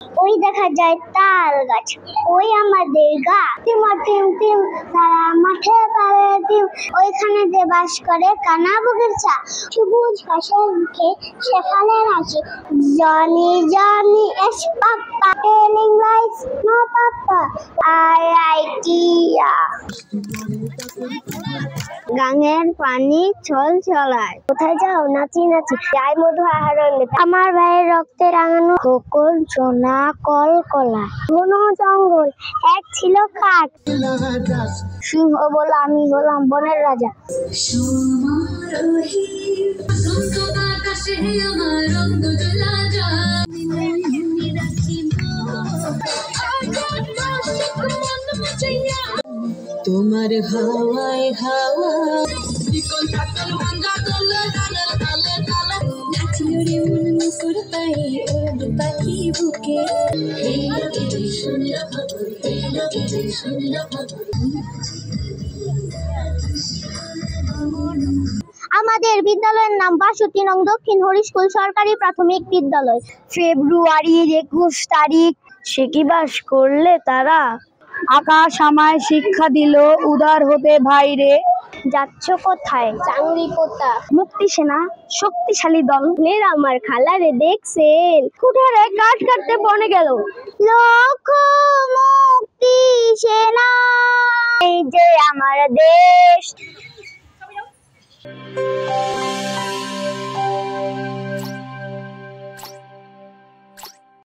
ওই দেখা যায় তাল গাছ, ওই আমাদের গা। টিম টিম টিম তারা মাঠে পারে টিম, ওইখানে যে বাস করে কানা বগিচা। সবুজ ঘাসের মুখে সেখানে নাচে Johnny Johnny yes papa, telling lies no papa I idea. গাঙের পানি ছল ছলায়, কোথায় যাও নাচি নাচি যাই মধু আহরণ। আমার ভাইয়ের রক্তে রাঙানো খোকন সোনা কল কলা। ঘন জঙ্গল এক ছিল কাক, সিংহ বল আমি হলাম বনের রাজা। তোমার হাওয়ায় হাওয়া পাখি বুকে। আমাদের বিদ্যালয়ের নাম ৬২ নং দক্ষিণ হরিস্কুল সরকারি প্রাথমিক বিদ্যালয়। ফেব্রুয়ারির ২১ তারিখ সে কি বাস করলে তারা, আকাশ আমায় শিক্ষা দিল উদার হতে ভাইরে। যাচ্ছ কোথায় চাংরি পোতা, মুক্তি সেনা শক্তিশালী দল। আমার খালারে দেখছেন, কুঠারে কাঠ কাটতে বনে গেল। লোক মুক্তি সেনা, এই যে আমার দেশ